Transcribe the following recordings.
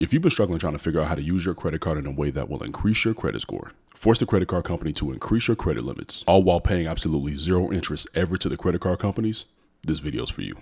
If you've been struggling trying to figure out how to use your credit card in a way that will increase your credit score, force the credit card company to increase your credit limits, all while paying absolutely zero interest ever to the credit card companies, this video is for you.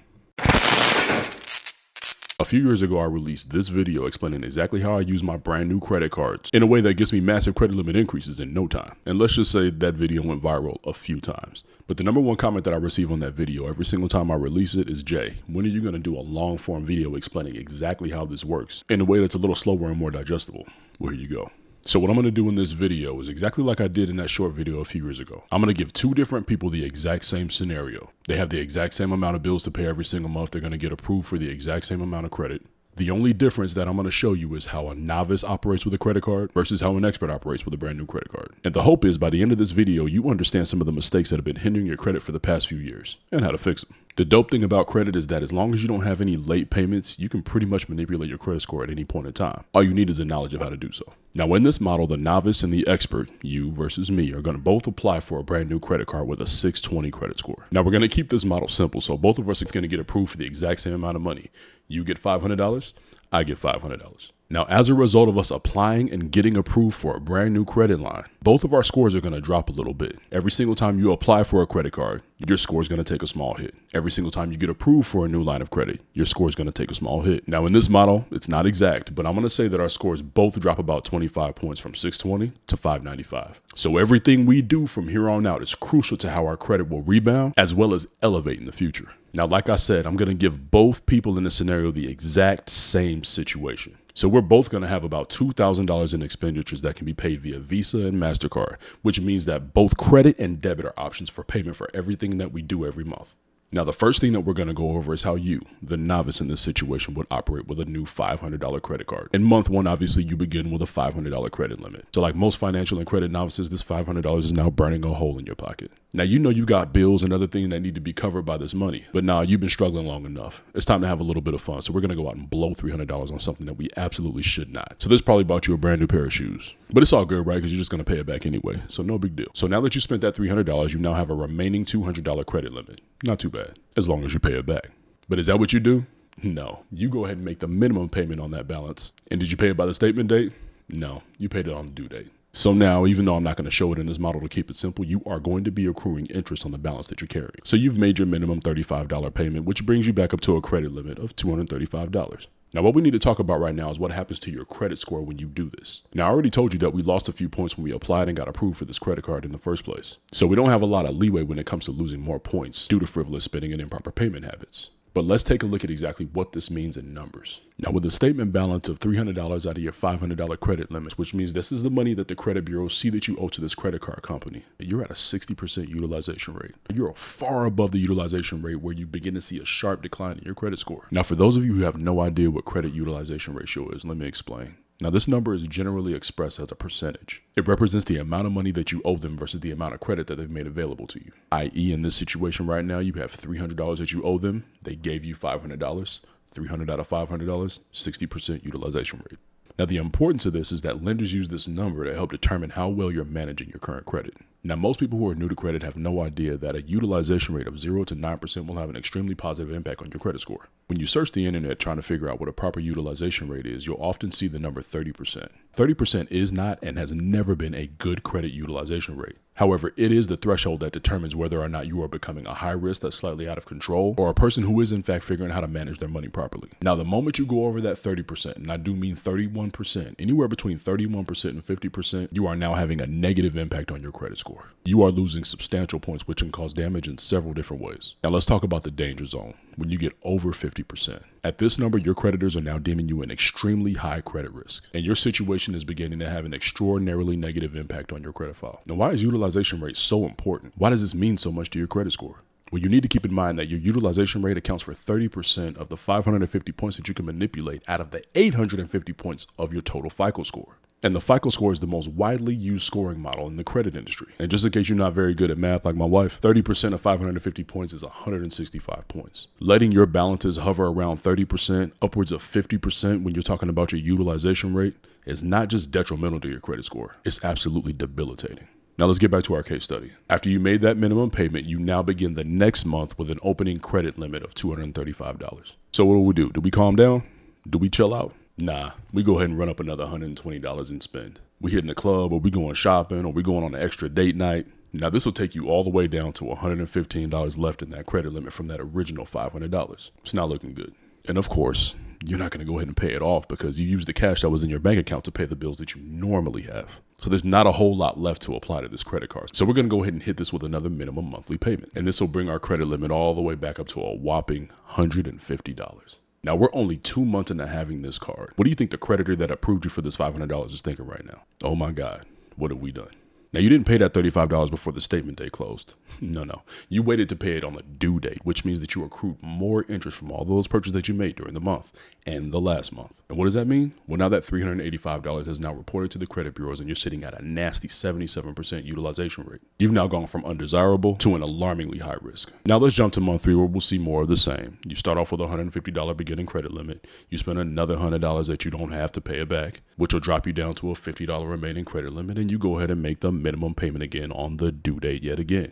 A few years ago, I released this video explaining exactly how I use my brand new credit cards in a way that gets me massive credit limit increases in no time. And let's just say that video went viral a few times. But the number one comment that I receive on that video every single time I release it is, Jay, when are you going to do a long form video explaining exactly how this works in a way that's a little slower and more digestible? Well, here you go. So what I'm going to do in this video is exactly like I did in that short video a few years ago. I'm going to give two different people the exact same scenario. They have the exact same amount of bills to pay every single month. They're going to get approved for the exact same amount of credit. The only difference that I'm going to show you is how a novice operates with a credit card versus how an expert operates with a brand new credit card. And the hope is by the end of this video, you understand some of the mistakes that have been hindering your credit for the past few years and how to fix them. The dope thing about credit is that as long as you don't have any late payments, you can pretty much manipulate your credit score at any point in time. All you need is the knowledge of how to do so. Now, in this model, the novice and the expert, you versus me, are going to both apply for a brand new credit card with a 620 credit score. Now, we're going to keep this model simple. So both of us are going to get approved for the exact same amount of money. You get $500, I get $500. Now, as a result of us applying and getting approved for a brand new credit line, both of our scores are going to drop a little bit. Every single time you apply for a credit card, your score is going to take a small hit. Every single time you get approved for a new line of credit, your score is going to take a small hit. Now, in this model, it's not exact, but I'm going to say that our scores both drop about 25 points from 620 to 595. So everything we do from here on out is crucial to how our credit will rebound as well as elevate in the future. Now, like I said, I'm going to give both people in this scenario the exact same situation. So we're both going to have about $2,000 in expenditures that can be paid via Visa and MasterCard, which means that both credit and debit are options for payment for everything that we do every month. Now, the first thing that we're going to go over is how you, the novice in this situation, would operate with a new $500 credit card. In month one, obviously, you begin with a $500 credit limit. So like most financial and credit novices, this $500 is now burning a hole in your pocket. Now, you know you got bills and other things that need to be covered by this money, but now you've been struggling long enough. It's time to have a little bit of fun. So we're going to go out and blow $300 on something that we absolutely should not. So this probably bought you a brand new pair of shoes, but it's all good, right? Because you're just going to pay it back anyway. So no big deal. So now that you spent that $300, you now have a remaining $200 credit limit. Not too bad, as long as you pay it back. But is that what you do? No. You go ahead and make the minimum payment on that balance. And did you pay it by the statement date? No, you paid it on the due date. So now, even though I'm not going to show it in this model to keep it simple, you are going to be accruing interest on the balance that you're carrying. So you've made your minimum $35 payment, which brings you back up to a credit limit of $235. Now, what we need to talk about right now is what happens to your credit score when you do this. Now, I already told you that we lost a few points when we applied and got approved for this credit card in the first place. So we don't have a lot of leeway when it comes to losing more points due to frivolous spending and improper payment habits. But let's take a look at exactly what this means in numbers. Now, with a statement balance of $300 out of your $500 credit limit, which means this is the money that the credit bureaus see that you owe to this credit card company, you're at a 60% utilization rate. You're far above the utilization rate where you begin to see a sharp decline in your credit score. Now, for those of you who have no idea what credit utilization ratio is, let me explain. Now, this number is generally expressed as a percentage. It represents the amount of money that you owe them versus the amount of credit that they've made available to you. I.e., in this situation right now, you have $300 that you owe them. They gave you $500. 300 out of $500, 60% utilization rate. Now, the importance of this is that lenders use this number to help determine how well you're managing your current credit. Now, most people who are new to credit have no idea that a utilization rate of 0 to 9% will have an extremely positive impact on your credit score. When you search the internet trying to figure out what a proper utilization rate is, you'll often see the number 30%. 30% is not and has never been a good credit utilization rate. However, it is the threshold that determines whether or not you are becoming a high risk that's slightly out of control or a person who is in fact figuring out how to manage their money properly. Now, the moment you go over that 30%, and I do mean 31%, anywhere between 31% and 50%, you are now having a negative impact on your credit score. You are losing substantial points, which can cause damage in several different ways. Now, let's talk about the danger zone. When you get over 50%. At this number, your creditors are now deeming you an extremely high credit risk, and your situation is beginning to have an extraordinarily negative impact on your credit file. Now, why is utilization rate so important? Why does this mean so much to your credit score? Well, you need to keep in mind that your utilization rate accounts for 30% of the 550 points that you can manipulate out of the 850 points of your total FICO score. And the FICO score is the most widely used scoring model in the credit industry. And just in case you're not very good at math like my wife, 30% of 550 points is 165 points. Letting your balances hover around 30%, upwards of 50% when you're talking about your utilization rate is not just detrimental to your credit score, it's absolutely debilitating. Now let's get back to our case study. After you made that minimum payment, you now begin the next month with an opening credit limit of $235. So what do? Do we calm down? Do we chill out? Nah, we go ahead and run up another $120 and spend. We hitting the club, or we going shopping, or we going on an extra date night. Now this will take you all the way down to $115 left in that credit limit from that original $500. It's not looking good. And of course, you're not going to go ahead and pay it off because you used the cash that was in your bank account to pay the bills that you normally have. So there's not a whole lot left to apply to this credit card. So we're going to go ahead and hit this with another minimum monthly payment. And this will bring our credit limit all the way back up to a whopping $150. Now we're only 2 months into having this card. What do you think the creditor that approved you for this $500 is thinking right now? Oh my God, what have we done? Now, you didn't pay that $35 before the statement day closed. No. You waited to pay it on the due date, which means that you accrued more interest from all those purchases that you made during the month and the last month. And what does that mean? Well, now that $385 has now reported to the credit bureaus and you're sitting at a nasty 77% utilization rate. You've now gone from undesirable to an alarmingly high risk. Now let's jump to month 3 where we'll see more of the same. You start off with a $150 beginning credit limit. You spend another $100 that you don't have to pay it back, which will drop you down to a $50 remaining credit limit, and you go ahead and make the minimum payment again on the due date yet again,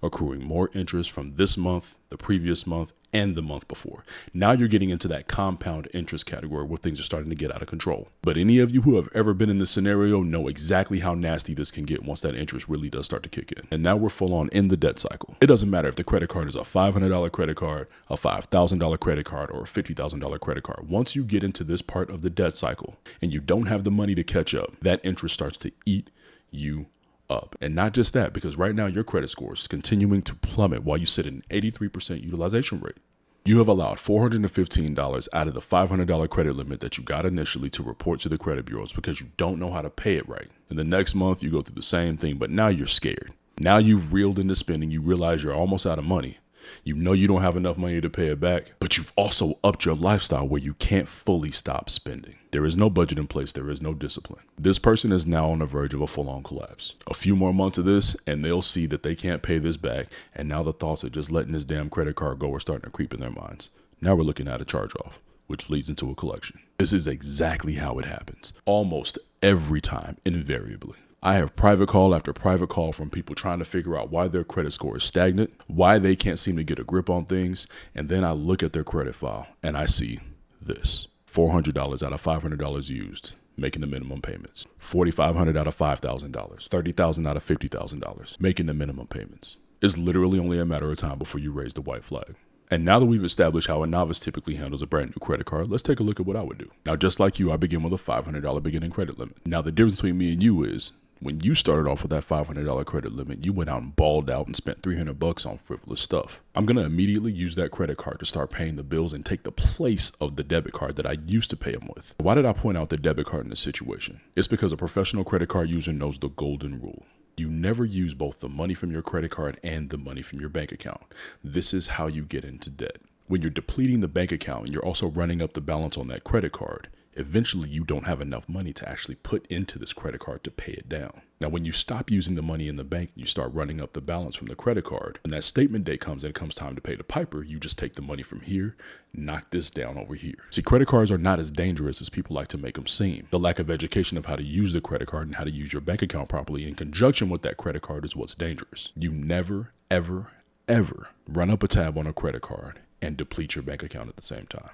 accruing more interest from this month, the previous month, and the month before. Now you're getting into that compound interest category where things are starting to get out of control. But any of you who have ever been in this scenario know exactly how nasty this can get once that interest really does start to kick in. And now we're full on in the debt cycle. It doesn't matter if the credit card is a $500 credit card, a $5,000 credit card, or a $50,000 credit card. Once you get into this part of the debt cycle and you don't have the money to catch up, that interest starts to eat you up. And not just that, because right now your credit score is continuing to plummet while you sit at an 83% utilization rate. You have allowed $415 out of the $500 credit limit that you got initially to report to the credit bureaus because you don't know how to pay it right. And the next month you go through the same thing, but now you're scared. Now you've reeled into spending. You realize you're almost out of money. You know you don't have enough money to pay it back, but you've also upped your lifestyle where you can't fully stop spending. There is no budget in place. There is no discipline. This person is now on the verge of a full-on collapse. A few more months of this and they'll see that they can't pay this back. And now the thoughts of just letting this damn credit card go are starting to creep in their minds. Now we're looking at a charge-off, which leads into a collection. This is exactly how it happens. Almost every time, invariably. I have private call after private call from people trying to figure out why their credit score is stagnant, why they can't seem to get a grip on things. And then I look at their credit file and I see this: $400 out of $500 used, making the minimum payments. $4,500 out of $5,000, $30,000 out of $50,000, making the minimum payments. It's literally only a matter of time before you raise the white flag. And now that we've established how a novice typically handles a brand new credit card, let's take a look at what I would do. Now, just like you, I begin with a $500 beginning credit limit. Now, the difference between me and you is, when you started off with that $500 credit limit, you went out and balled out and spent $300 on frivolous stuff. I'm going to immediately use that credit card to start paying the bills and take the place of the debit card that I used to pay them with. Why did I point out the debit card in this situation? It's because a professional credit card user knows the golden rule. You never use both the money from your credit card and the money from your bank account. This is how you get into debt. When you're depleting the bank account and you're also running up the balance on that credit card, eventually you don't have enough money to actually put into this credit card to pay it down. Now, when you stop using the money in the bank, you start running up the balance from the credit card. When that statement day comes and it comes time to pay the piper, you just take the money from here, knock this down over here. See, credit cards are not as dangerous as people like to make them seem. The lack of education of how to use the credit card and how to use your bank account properly in conjunction with that credit card is what's dangerous. You never, ever, ever run up a tab on a credit card and deplete your bank account at the same time.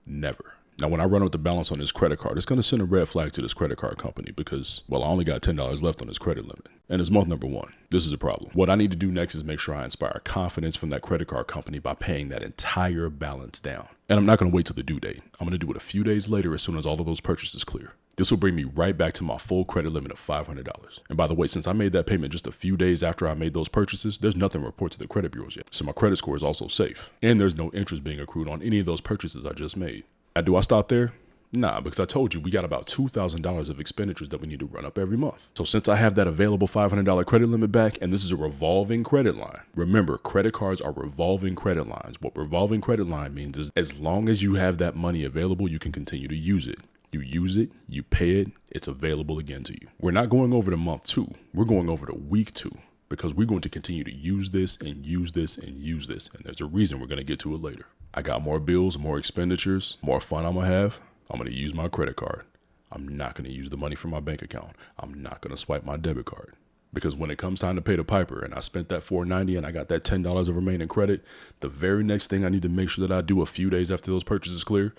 Never. Now, when I run up the balance on this credit card, it's going to send a red flag to this credit card company because, well, I only got $10 left on this credit limit. And it's month number 1. This is a problem. What I need to do next is make sure I inspire confidence from that credit card company by paying that entire balance down. And I'm not going to wait till the due date. I'm going to do it a few days later as soon as all of those purchases clear. This will bring me right back to my full credit limit of $500. And by the way, since I made that payment just a few days after I made those purchases, there's nothing to report to the credit bureaus yet. So my credit score is also safe. And there's no interest being accrued on any of those purchases I just made. Now, do I stop there? Nah, because I told you we got about $2,000 of expenditures that we need to run up every month. So since I have that available $500 credit limit back, and this is a revolving credit line, remember, credit cards are revolving credit lines. What revolving credit line means is as long as you have that money available, you can continue to use it. You use it, you pay it, it's available again to you. We're not going over to month 2. We're going over to week 2. Because we're going to continue to use this and use this and use this. And there's a reason we're going to get to it later. I got more bills, more expenditures, more fun I'm going to have. I'm going to use my credit card. I'm not going to use the money from my bank account. I'm not going to swipe my debit card. Because when it comes time to pay the piper and I spent that $4.90 and I got that $10 of remaining credit, the very next thing I need to make sure that I do a few days after those purchases clear,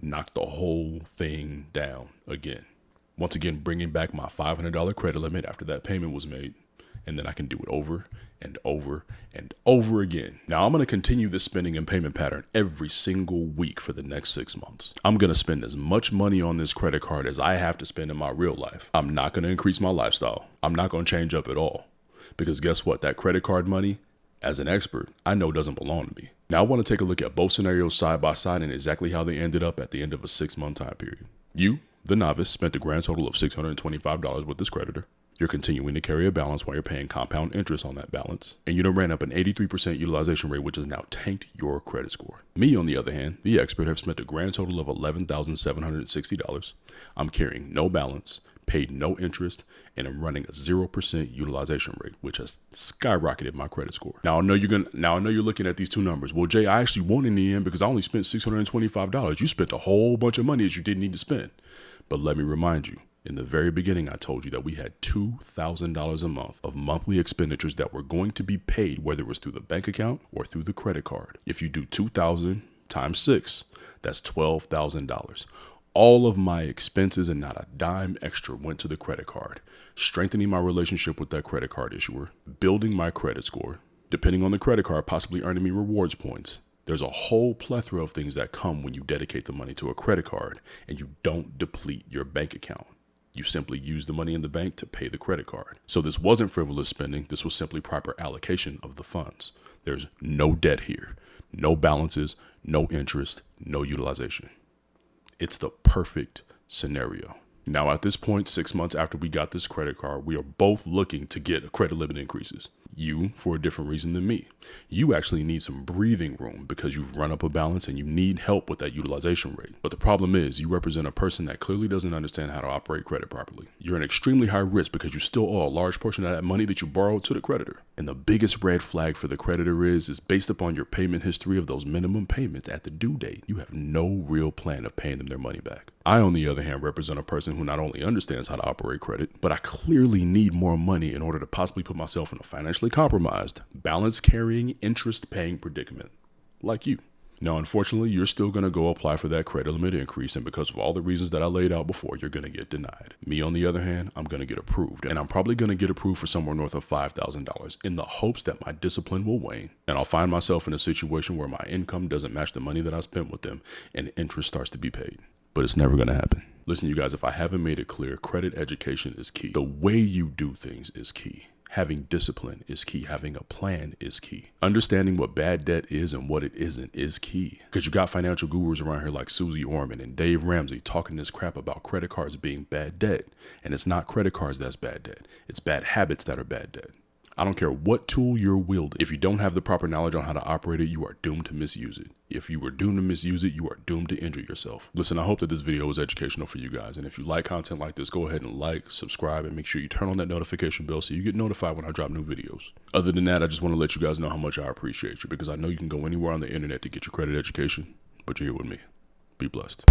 knock the whole thing down again. Once again, bringing back my $500 credit limit after that payment was made. And then I can do it over and over and over again. Now I'm going to continue this spending and payment pattern every single week for the next 6 months. I'm going to spend as much money on this credit card as I have to spend in my real life. I'm not going to increase my lifestyle. I'm not going to change up at all. Because guess what? That credit card money, as an expert, I know doesn't belong to me. Now I want to take a look at both scenarios side by side and exactly how they ended up at the end of a 6-month time period. You, the novice, spent a grand total of $625 with this creditor. You're continuing to carry a balance while you're paying compound interest on that balance. And you done ran up an 83% utilization rate, which has now tanked your credit score. Me, on the other hand, the expert, have spent a grand total of $11,760. I'm carrying no balance, paid no interest, and I'm running a 0% utilization rate, which has skyrocketed my credit score. Now I know you're looking at these two numbers. Well, Jay, I actually won in the end because I only spent $625. You spent a whole bunch of money that you didn't need to spend. But let me remind you, in the very beginning, I told you that we had $2,000 a month of monthly expenditures that were going to be paid, whether it was through the bank account or through the credit card. If you do 2,000 times 6, that's $12,000. All of my expenses and not a dime extra went to the credit card, strengthening my relationship with that credit card issuer, building my credit score, depending on the credit card, possibly earning me rewards points. There's a whole plethora of things that come when you dedicate the money to a credit card and you don't deplete your bank account. You simply use the money in the bank to pay the credit card. So this wasn't frivolous spending. This was simply proper allocation of the funds. There's no debt here, no balances, no interest, no utilization. It's the perfect scenario. Now at this point, 6 months after we got this credit card, we are both looking to get credit limit increases. You, for a different reason than me. You actually need some breathing room because you've run up a balance and you need help with that utilization rate. But the problem is you represent a person that clearly doesn't understand how to operate credit properly. You're an extremely high risk because you still owe a large portion of that money that you borrowed to the creditor. And the biggest red flag for the creditor is based upon your payment history of those minimum payments at the due date. You have no real plan of paying them their money back. I, on the other hand, represent a person who not only understands how to operate credit, but I clearly need more money in order to possibly put myself in a financially compromised, balance carrying, interest paying predicament, like you. Now, unfortunately, you're still going to go apply for that credit limit increase, and because of all the reasons that I laid out before, you're going to get denied. Me, on the other hand, I'm going to get approved, and I'm probably going to get approved for somewhere north of $5,000 in the hopes that my discipline will wane, and I'll find myself in a situation where my income doesn't match the money that I spent with them, and interest starts to be paid. But it's never going to happen. Listen, you guys, if I haven't made it clear, credit education is key. The way you do things is key. Having discipline is key. Having a plan is key. Understanding what bad debt is and what it isn't is key. Because you got financial gurus around here like Susie Orman and Dave Ramsey talking this crap about credit cards being bad debt. And it's not credit cards that's bad debt. It's bad habits that are bad debt. I don't care what tool you're wielding. If you don't have the proper knowledge on how to operate it, you are doomed to misuse it. If you were doomed to misuse it, you are doomed to injure yourself. Listen, I hope that this video was educational for you guys. And if you like content like this, go ahead and like, subscribe, and make sure you turn on that notification bell so you get notified when I drop new videos. Other than that, I just want to let you guys know how much I appreciate you because I know you can go anywhere on the internet to get your credit education, but you're here with me. Be blessed.